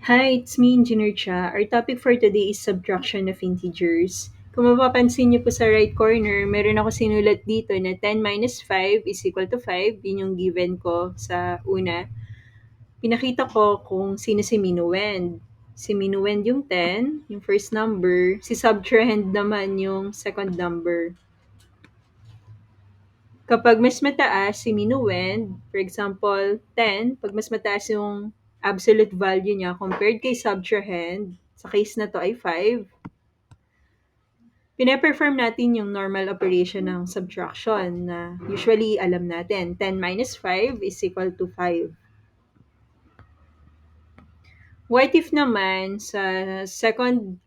Hi, it's me, Engineer Cha. Our topic for today is subtraction of integers. Kung mapapansin niyo po sa right corner, meron ako sinulat dito na 10 minus 5 is equal to 5. Yun yung given ko sa una. Pinakita ko kung sino si minuend. Si minuend yung 10, yung first number. Si subtrahend naman yung second number. Kapag mas mataas si minuend, for example, 10, pag mas mataas yung absolute value niya compared kay subtrahend, sa case na to ay 5, pina-perform natin yung normal operation ng subtraction na usually alam natin. 10 minus 5 is equal to 5. What if naman sa second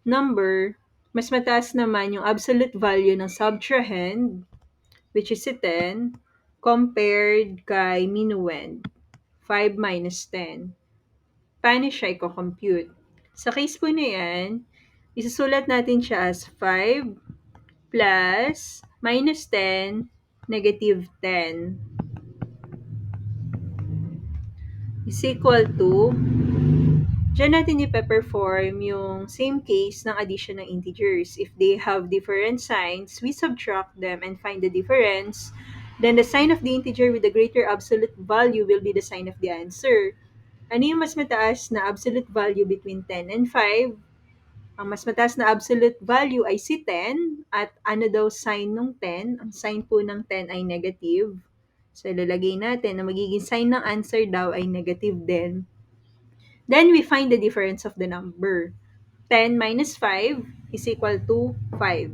number, mas mataas naman yung absolute value ng subtrahend, which is si 10, compared kay minuend, 5 minus 10. Paano siya i-compute? Sa case po na yan, isusulat natin siya as 5 plus minus 10, negative 10 is equal to, dyan natin ipe-perform yung same case ng addition ng integers. If they have different signs, we subtract them and find the difference. Then the sign of the integer with the greater absolute value will be the sign of the answer. Ano yung mas mataas na absolute value between 10 and 5? Ang mas mataas na absolute value ay si 10 at ano daw sign ng 10? Ang sign po ng 10 ay negative. So, ilalagay natin na magiging sign ng answer daw ay negative din. Then, we find the difference of the number. 10 minus 5 is equal to 5.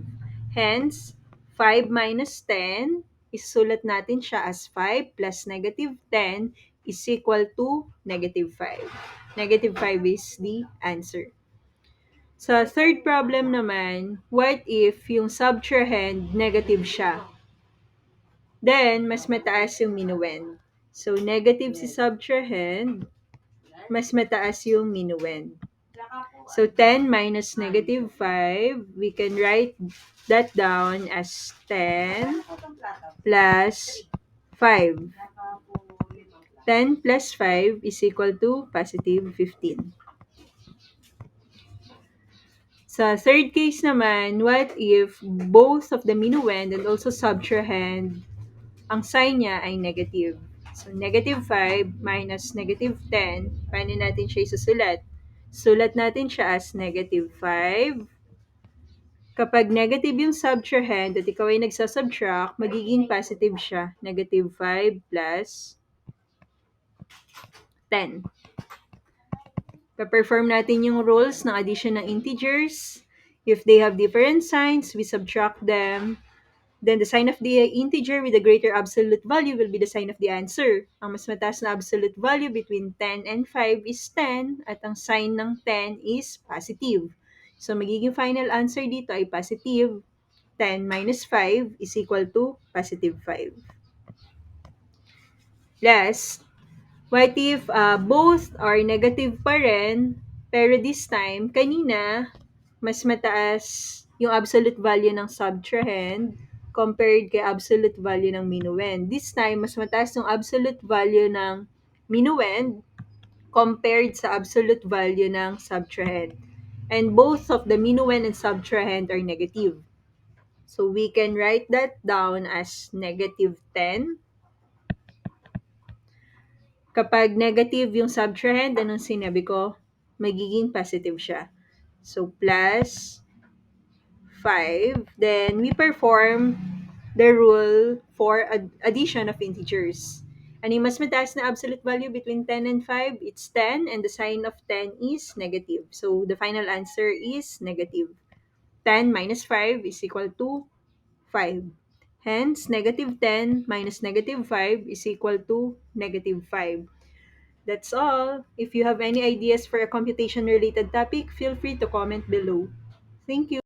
Hence, 5 minus 10, isulat natin siya as 5 plus negative 10 is equal to negative 5. Negative 5 is the answer. Sa third problem naman, what if yung subtrahend negative siya? Then, mas mataas yung minuend. So, negative si subtrahend, mas mataas yung minuend. So, 10 minus negative 5, we can write that down as 10 plus 5. 10 plus 5 is equal to positive 15. Sa third case naman, what if both of the minuend and also subtrahend, ang sign niya ay negative? So, negative 5 minus negative 10, paano natin siya isusulat? Sulat natin siya as negative 5. Kapag negative yung subtrahend at ikaw ay nagsasubtract, magiging positive siya. Negative 5 plus 10. Pa-perform natin yung rules ng addition ng integers. If they have different signs, we subtract them. Then the sign of the integer with the greater absolute value will be the sign of the answer. Ang mas mataas na absolute value between 10 and 5 is 10 at ang sign ng 10 is positive. So magiging final answer dito ay positive. 10 minus 5 is equal to positive 5. Last, what if both are negative pa rin, pero this time, kanina, mas mataas yung absolute value ng subtrahend compared kay absolute value ng minuend. This time, mas mataas yung absolute value ng minuend compared sa absolute value ng subtrahend. And both of the minuend and subtrahend are negative. So we can write that down as negative 10. Kapag negative yung subtrahend, anong sinabi ko? Magiging positive siya. So, plus 5. Then, we perform the rule for addition of integers. Ano yung mas mataas na absolute value between 10 and 5? It's 10 and the sign of 10 is negative. So, the final answer is negative. 10 minus 5 is equal to 5. Hence, negative 10 minus negative 5 is equal to negative 5. That's all. If you have any ideas for a computation-related topic, feel free to comment below. Thank you.